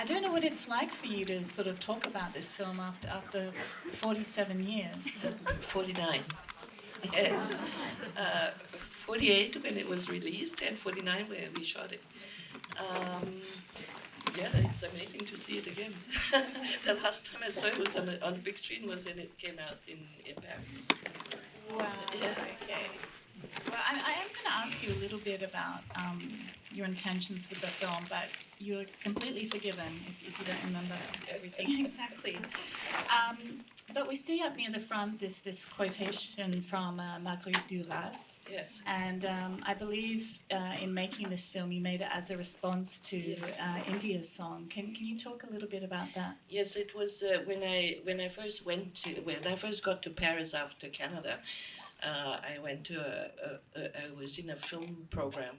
I don't know what it's like for you to sort of talk about this film after 47 years. 49. Yes. 48 when it was released and 49 when we shot it. Yeah, it's amazing to see it again. The last time I saw it was on a big screen was when it came out in Paris. Wow. Yeah. Okay. Well, I am going to ask you a little bit about your intentions with the film, but you're completely forgiven if you don't remember everything exactly. But we see up near the front this quotation from Marguerite Duras. Yes. And I believe in making this film, you made it as a response to India's song. Can you talk a little bit about that? Yes, it was when I first got to Paris after Canada. I went to I was in a film program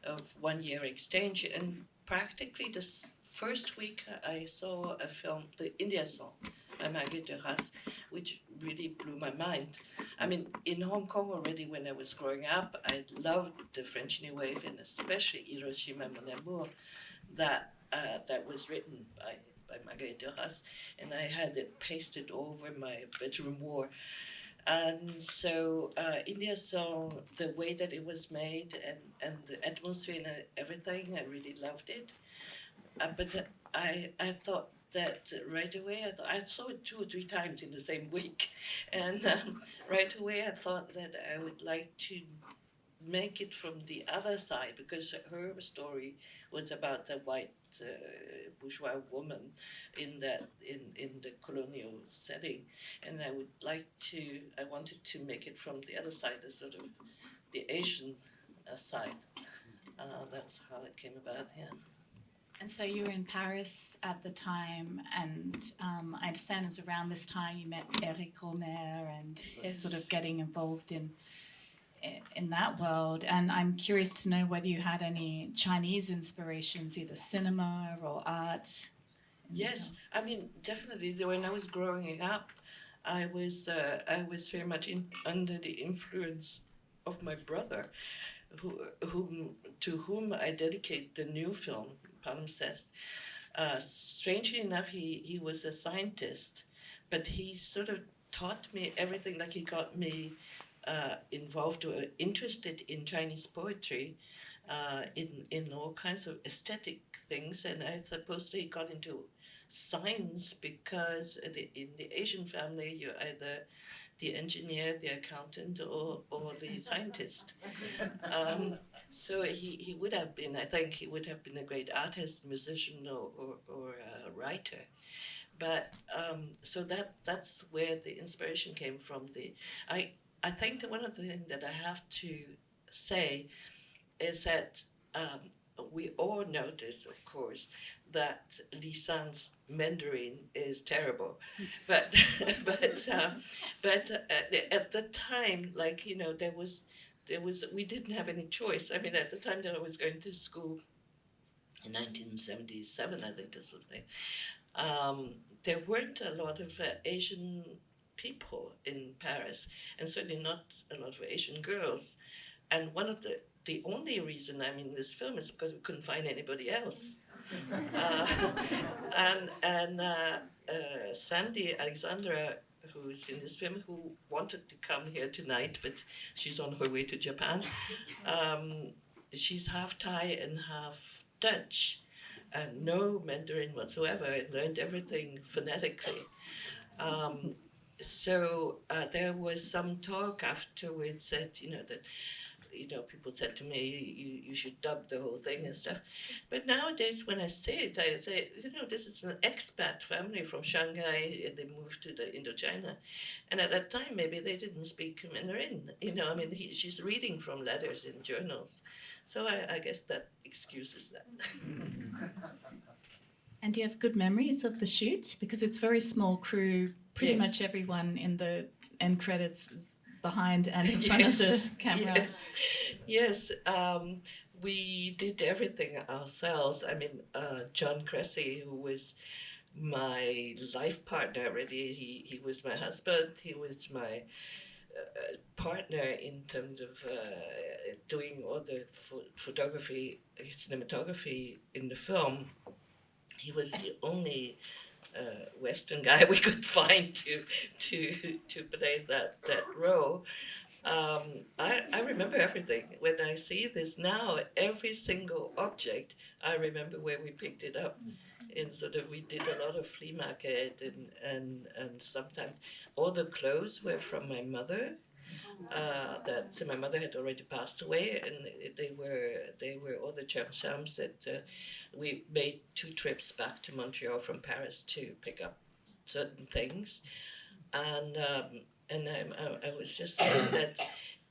of 1 year exchange, and practically the first week I saw a film, the India song by Marguerite Duras, which really blew my mind. I mean, in Hong Kong already when I was growing up, I loved the French New Wave, and especially Hiroshima Mon Amour, that was written by Marguerite Duras, and I had it pasted over my bedroom wall. And so India song, the way that it was made and the atmosphere and everything, I really loved it. But I thought that right away, I saw it 2 or 3 times in the same week. And right away I thought that I would like to make it from the other side, because her story was about a white bourgeois woman in the colonial setting, and I wanted to make it from the other side, the sort of the Asian side. That's how it came about. Yeah. And so you were in Paris at the time, and I understand it was around this time you met Éric Rohmer and Yes. sort of getting involved in that world. And I'm curious to know whether you had any Chinese inspirations, either cinema or art. Yes, I mean definitely. When I was growing up, I was very much under the influence of my brother, to whom I dedicate the new film Palimpsest. Strangely enough, he was a scientist, but he sort of taught me everything. Like he got me involved or interested in Chinese poetry, in all kinds of aesthetic things, and I supposedly got into science because in the Asian family you're either the engineer, the accountant, or the scientist. So he would have been, I think, he would have been a great artist, musician, or a writer. But so that's where the inspiration came from. I think that one of the things that I have to say is that we all notice, of course, that Lisan's Mandarin is terrible, but but at the time, like there was we didn't have any choice. I mean, at the time that I was going to school in 1977, I think this was there weren't a lot of Asian people in Paris, and certainly not a lot of Asian girls. And one of the only reason I'm in this film is because we couldn't find anybody else. uh, and Sandy Alexandra, who's in this film, who wanted to come here tonight, but she's on her way to Japan. She's half Thai and half Dutch, and no Mandarin whatsoever, and learned everything phonetically. So there was some talk afterwards that people said to me, you should dub the whole thing and stuff. But nowadays, when I say it, this is an expat family from Shanghai, and they moved to the Indochina. And at that time, maybe they didn't speak Mandarin. She's reading from letters in journals. So I guess that excuses that. And do you have good memories of the shoot? Because it's a very small crew. Pretty Yes. much everyone in the end credits is behind and in front of the camera. Yes. We did everything ourselves. I mean, John Cressy, who was my life partner, really, he was my husband. He was my partner in terms of doing all the photography, cinematography in the film. he was the only Western guy we could find to play that role. I remember everything. When I see this now, every single object, I remember where we picked it up. And sort of, we did a lot of flea market, and sometimes all the clothes were from my mother. So my mother had already passed away, and they were all the chams that we made 2 trips back to Montreal from Paris to pick up certain things, and I was just saying that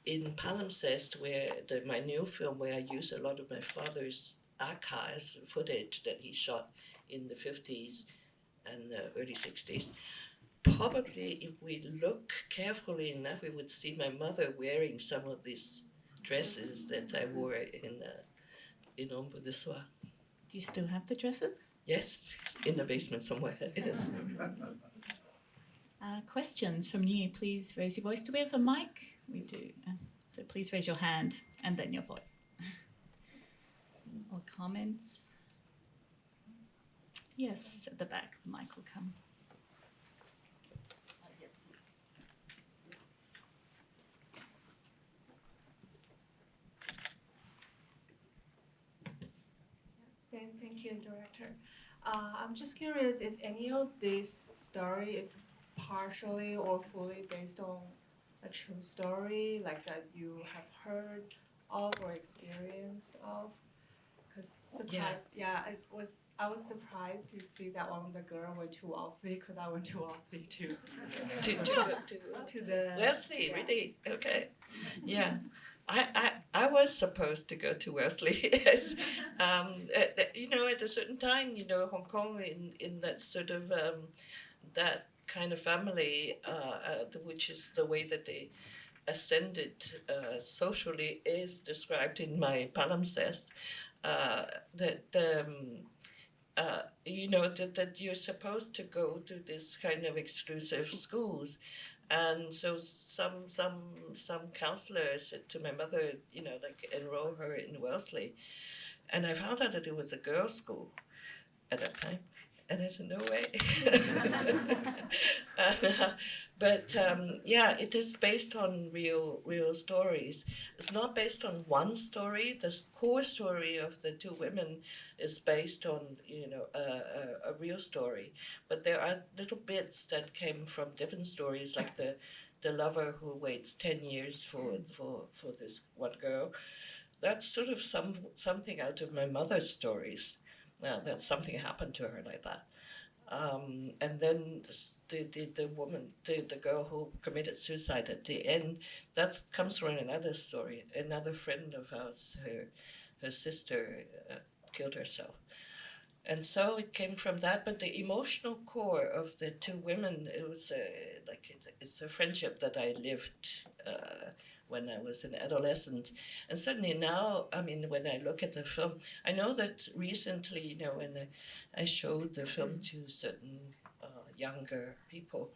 in Palimpsest, where my new film, where I use a lot of my father's archives footage that he shot in the 50s and the early 60s, probably if we look carefully enough, we would see my mother wearing some of these dresses that I wore in Ombres de soie. Do you still have the dresses? Yes, in the basement somewhere. Yes. Questions from you, please raise your voice. Do we have a mic? We do. So please raise your hand and then your voice. Or comments? Yes, at the back, the mic will come. Thank you, director. I'm just curious, is any of this story is partially or fully based on a true story, like that you have heard of or experienced of? Because I was surprised to see that one of the girl went to Wellesley, because I went to Wellesley too. to the Wellesley, really? Okay. Yeah. I was supposed to go to Wellesley. Yes. At a certain time, Hong Kong in that sort of that kind of family, which is the way that they ascended socially, is described in my palimpsest. That you're supposed to go to this kind of exclusive schools. And so some counselor said to my mother, enroll her in Wellesley. And I found out that it was a girls' school at that time. And I said, no way. It is based on real stories. It's not based on one story. The core story of the 2 women is based on, a real story. But there are little bits that came from different stories, like the lover who waits 10 years for this one girl. That's sort of something out of my mother's stories. That something happened to her like that. And then the woman, the girl who committed suicide at the end, that comes from another story. Another friend of ours, her sister killed herself. And so it came from that, but the emotional core of the 2 women, it was it's a friendship that I lived when I was an adolescent. And suddenly now, when I look at the film, I know that recently, when I showed the film to certain younger people,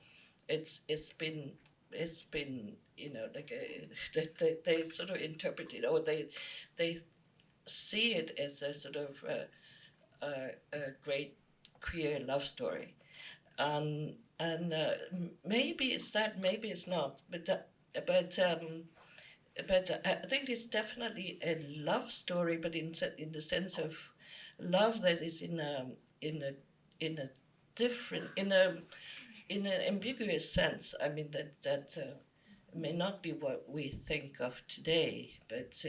it's been they sort of interpret it, or they see it as a sort of a great queer love story. And maybe it's that, maybe it's not, but I think it's definitely a love story, but in the sense of love that is in a different, in an ambiguous sense. That may not be what we think of today, but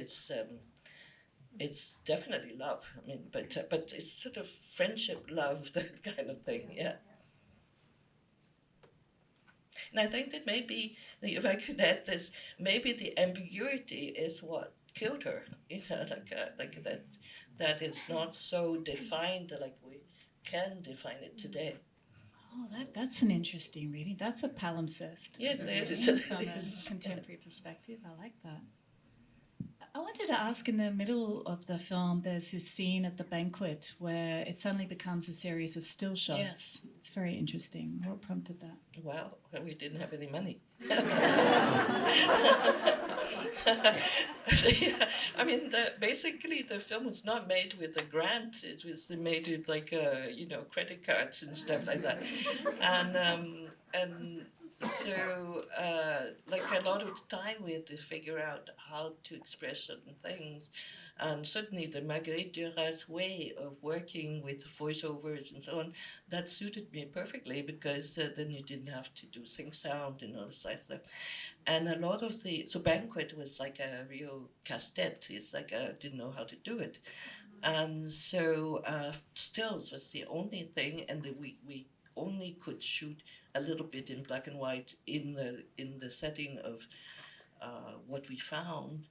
it's definitely love. But it's sort of friendship, love, that kind of thing. Yeah. And I think that maybe, if I could add this, maybe the ambiguity is what killed her. Like that it's not so defined like we can define it today. Oh, that's an interesting reading. That's a palimpsest. Yes, it is. From a contemporary perspective. I like that. I wanted to ask, in the middle of the film, there's this scene at the banquet where it suddenly becomes a series of still shots. It's very interesting. What prompted that? Well, we didn't have any money. I mean, basically the film was not made with a grant. It was made with like credit cards and stuff like that, and so like a lot of the time we had to figure out how to express certain things, and certainly the Marguerite Duras way of working with voiceovers and so on, that suited me perfectly because then you didn't have to do sync sound and all this side stuff. And a lot of so Banquet was like a real casse-tête. It's like I didn't know how to do it. And so stills was the only thing, and we only could shoot a little bit in black and white in the setting of what we found.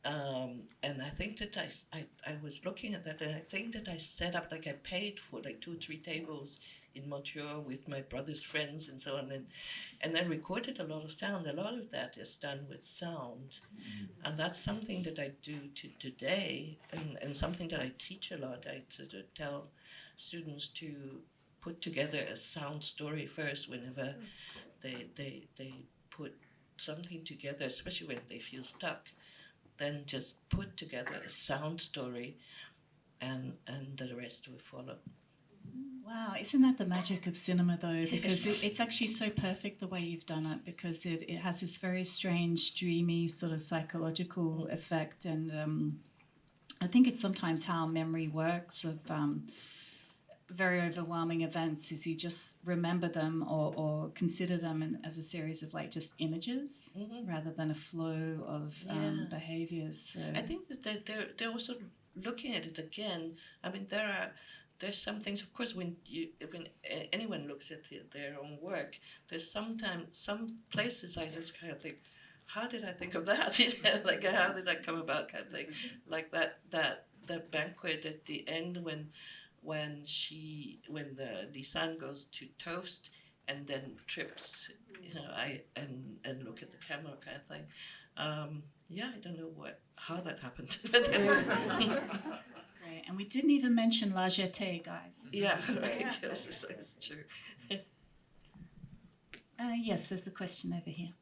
And I think that I was looking at that, and I think that I set up, like I paid for like 2 or 3 tables in Montreal with my brother's friends and so on, and I recorded a lot of sound. A lot of that is done with sound, and that's something that I do today, and something that I teach a lot. I sort of tell students to put together a sound story first whenever they put something together, especially when they feel stuck. Then just put together a sound story, and the rest will follow. Wow, isn't that the magic of cinema though? Because Yes. it's actually so perfect the way you've done it, because it has this very strange, dreamy sort of psychological effect. And I think it's sometimes how memory works of very overwhelming events is you just remember them or consider them as a series of like just images rather than a flow of behaviors. So I think that they're also looking at it again. I mean, there's some things, of course, when anyone looks at their own work, there's sometimes some places I just kind of think, how did I think of that? Like how did that come about, kind of thing. Like that banquet at the end when the Lisanne goes to toast and then trips, and look at the camera, kind of thing. I don't know how that happened, but anyway. that's great. And we didn't even mention La Jetée, guys. Yeah, right. Yes, that's true. Yes, there's a question over here.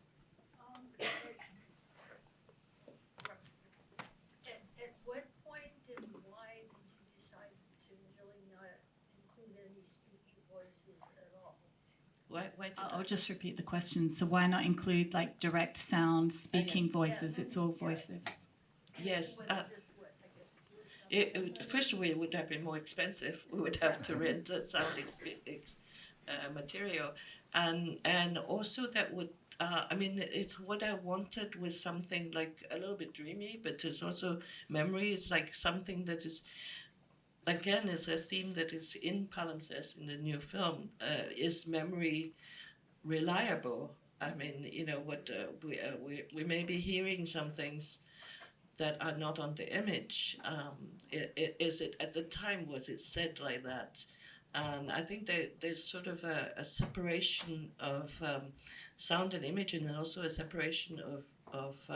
At what point and why did you decide to really not include any speaking voices at all? Why did I'll just repeat the question. So why not include like direct sound, speaking voices? It's all voices. Yes. Was it just what, I guess, First of all, it would have been more expensive. We would have to rent sound material, and also that would. It's what I wanted was something like a little bit dreamy, but it's also memory. It's like something that is, again, is a theme that is in Palimpsest in the new film. Is memory reliable? I mean, we may be hearing some things that are not on the image. Is it at the time, was it said like that? And I think there's sort of a separation of sound and image, and also a separation of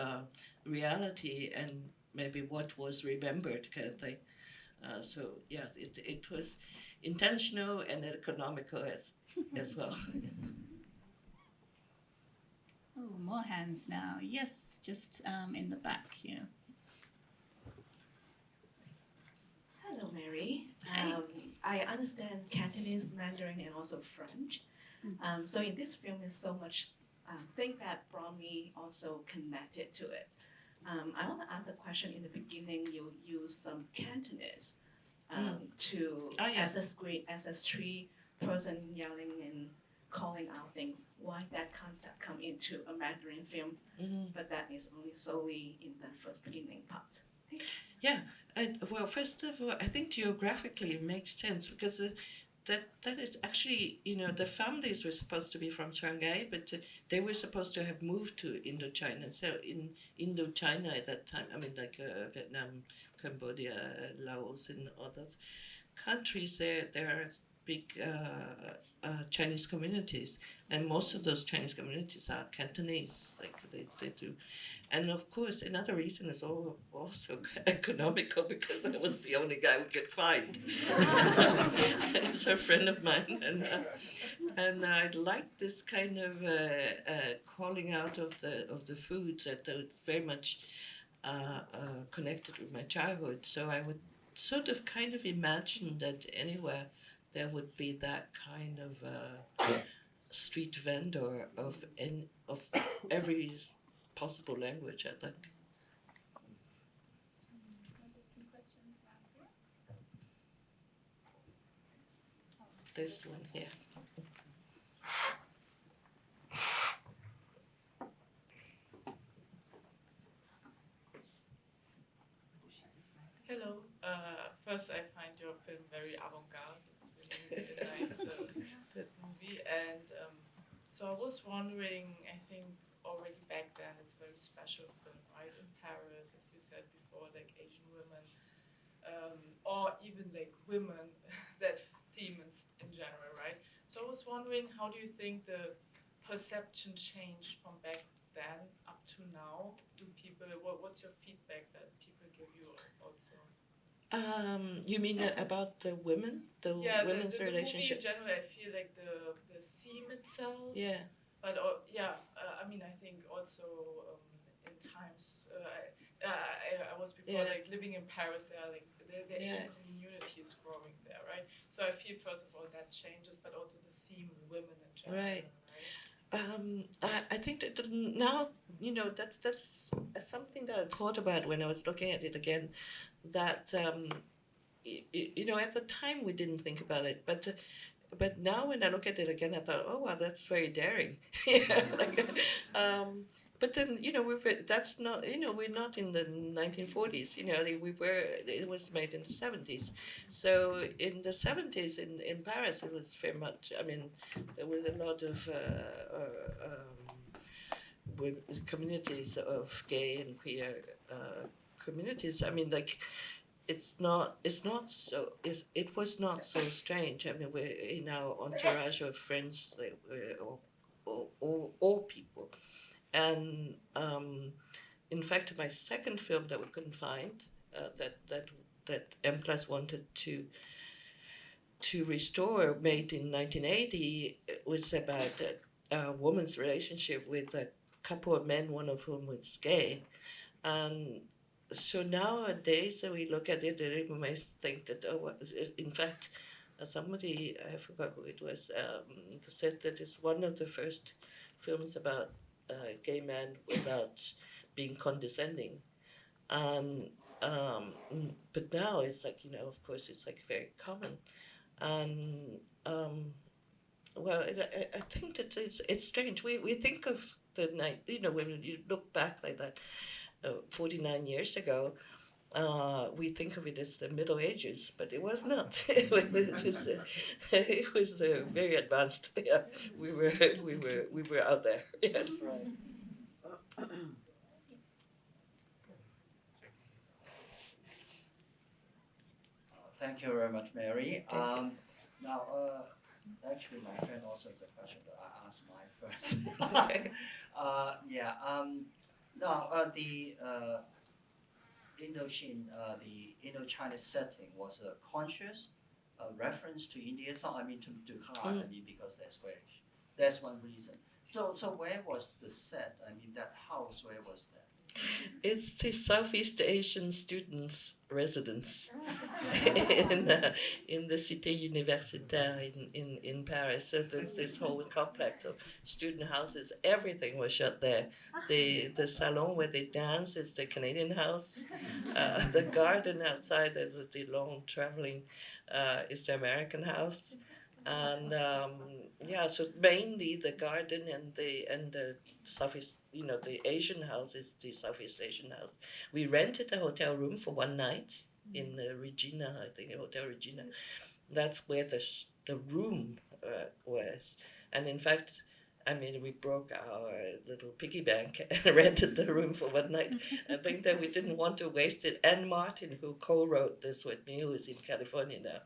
reality and maybe what was remembered, kind of thing. It was intentional and economical as well. Oh, more hands now. Yes, just in the back here. Hello, Mary. Hi. I understand Cantonese, Mandarin, and also French. So in this film, there's so much thing that brought me also connected to it. I want to ask a question. In the beginning, you use some Cantonese to as a screen, as a street person yelling and calling out things. Why that concept come into a Mandarin film, but that is only solely in the first beginning part. Yeah, well, first of all, I think geographically it makes sense because that is actually, the families were supposed to be from Shanghai, but they were supposed to have moved to Indochina. So in Indochina at that time, I mean, like Vietnam, Cambodia, Laos, and all those countries, there are Chinese communities, and most of those Chinese communities are Cantonese, like they do. And of course, another reason is also economical, because I was the only guy we could find. He's a friend of mine, and I like this kind of calling out of the foods that it's very much connected with my childhood. So I would sort of kind of imagine that anywhere there would be that kind of street vendor of every possible language, I think. Some questions around here? This one here. Hello. First, I find your film very avant-garde. It's really, really nice, that movie. And so I was wondering, I think already back then it's a very special film, right? In Paris, as you said before, like Asian women, or even like women, that theme in general, right? So I was wondering, how do you think the perception changed from back then up to now? Do people, what's your feedback that people give you also? You mean about the women, women's the relationship? movie in general, I feel like the theme itself. Yeah. But I mean, I think also in times I was before Yeah. like living in Paris. There are like the Asian community is growing there, right? So I feel first of all that changes, but also the theme women in general. Right. I think that now, that's something that I thought about when I was looking at it again. That at the time we didn't think about it, but now when I look at it again, I thought, oh wow, that's very daring. But then that's not, we're not in the 1940s. It was made in the 70s. So in the 70s in Paris, it was very much. I mean, there were a lot of communities of gay and queer communities. I mean, like. It was not so strange. I mean, we're in our entourage of friends, all people. And in fact, my second film that we couldn't find, that M+ wanted to restore, made in 1980, was about a woman's relationship with a couple of men, one of whom was gay. And so nowadays, we look at it and we may think that, in fact, somebody, I forgot who it was, said that it's one of the first films about gay men without being condescending. And but now it's like, of course, it's like very common. And well, I think that it's strange. We think of the night, when you look back like that, 49 years ago, we think of it as the Middle Ages, but it was not. It was very advanced. Yeah, we were out there. Yes. Thank you very much, Mary. Thank you. Now, actually, my friend also has a question, but I asked mine first. Okay. Yeah. Now, the Indochin, the Indo-China setting was a conscious reference to Indian song. I mean, to Khan. I mean, because that's one reason. So where was the set? I mean, that house. Where was that? It's the Southeast Asian students' residence in the Cité Universitaire in Paris. So there's this whole complex of student houses. Everything was shot there. The salon where they dance is the Canadian house. The garden outside, there's the long traveling, is the American house. And so mainly the garden and the Southeast, the Asian house is the Southeast Asian house. We rented a hotel room for one night in Regina, I think, Hotel Regina. That's where the room was. And in fact, I mean, we broke our little piggy bank and rented the room for one night. I think that we didn't want to waste it. Anne Martin, who co-wrote this with me, who is in California now,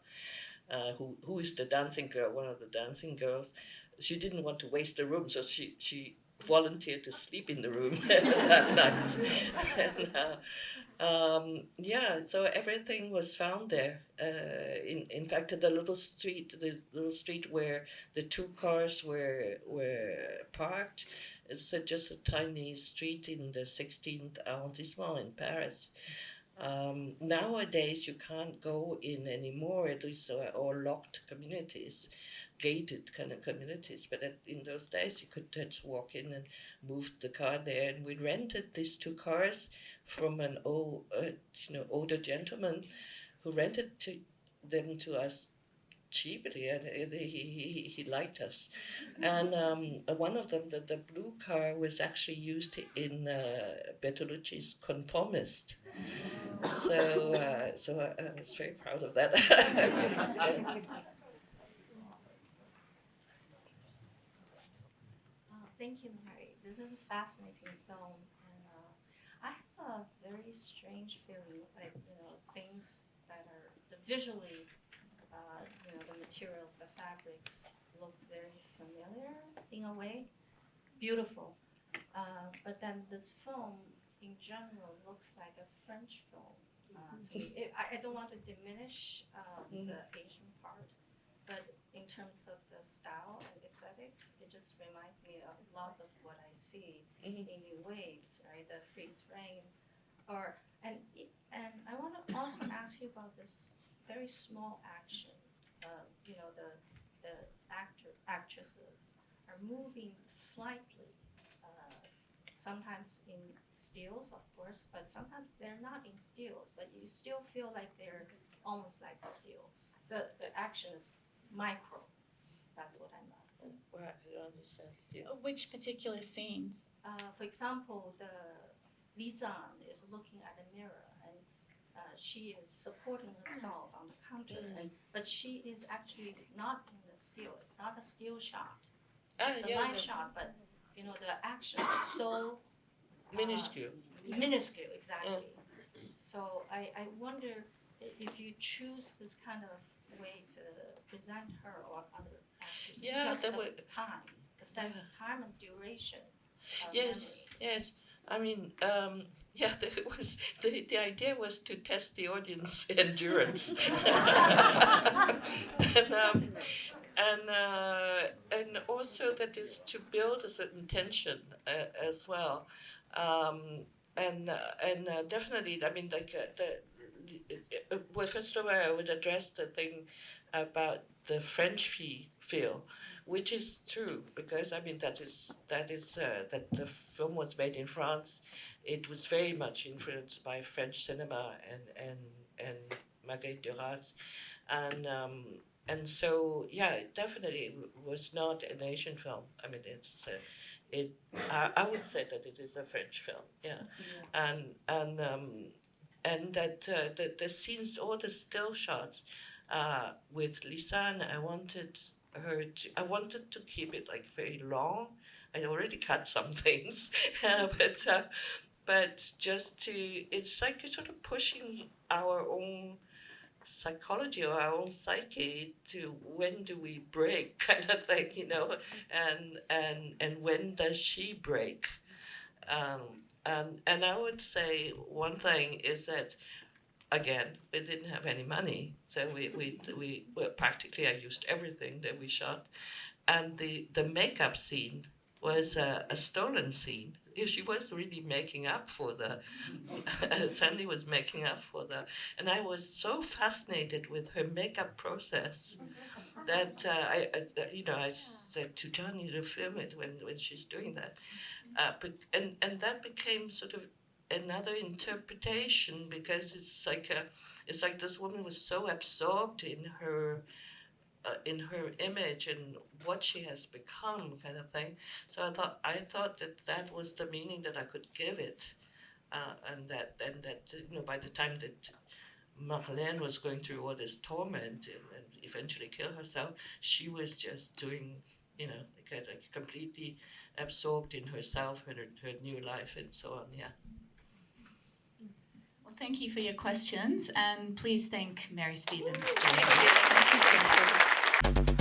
who is the dancing girl, one of the dancing girls. She didn't want to waste the room, so she volunteered to sleep in the room that night. And, so everything was found there. In fact, the little street where the two cars were parked, it's just a tiny street in the 16th arrondissement in Paris. Nowadays, you can't go in anymore. These are all locked communities, gated kind of communities. But in those days, you could just walk in and move the car there. And we rented these two cars from an older gentleman who rented them to us cheaply, and he liked us. And one of them, the blue car, was actually used in Bertolucci's Conformist. So I was very proud of that. Thank you, Mary. This is a fascinating film, and I have a very strange feeling, like things that are visually, the materials, the fabrics look very familiar in a way, beautiful. But then this film, in general, looks like a French film to me. I don't want to diminish the Asian part, but in terms of the style and aesthetics, it just reminds me of lots of what I see in New Waves, right? The freeze frame, and I want to also ask you about this very small action. The actresses are moving slightly, sometimes in stills, of course, but sometimes they're not in stills, but you still feel like they're almost like stills. The action is micro. That's what I meant. Right, I understand. Yeah. Which particular scenes? For example, the Li Zan is looking at a mirror, and she is supporting herself on the counter, but she is actually not in the still. It's not a still shot. It's a live shot, but the action is so minuscule. Minuscule, exactly. So I wonder if you choose this kind of way to present her or other actors because of the time, the sense of time and duration. Yes, memory. yes. I mean, the idea was to test the audience endurance, and also that is to build a certain tension as well, and definitely, I mean, well, first of all, I would address the thing about the French feel, which is true, because I mean that the film was made in France. It was very much influenced by French cinema and Marguerite Duras, and so it definitely was not an Asian film. I mean I would say that it is a French film, and that the scenes, all the still shots with Lisanne, I wanted to keep it like very long. I already cut some things, but just it's like sort of pushing our own psychology or our own psyche to when do we break kind of thing, and when does she break? And I would say one thing is that, again, we didn't have any money, so we practically I used everything that we shot, and the makeup scene was a stolen scene. She was really making up for Sandy was making up for and I was so fascinated with her makeup process that I said to Johnny to film it when she's doing that, and that became sort of another interpretation, because it's like this woman was so absorbed in her image and what she has become, kind of thing. So I thought that was the meaning that I could give it, and that by the time that Marlène was going through all this torment and eventually kill herself, she was just doing like completely absorbed in herself, her new life, and so on. Yeah. Well, thank you for your questions, and please thank Mary Stephen. Thank you. you so much.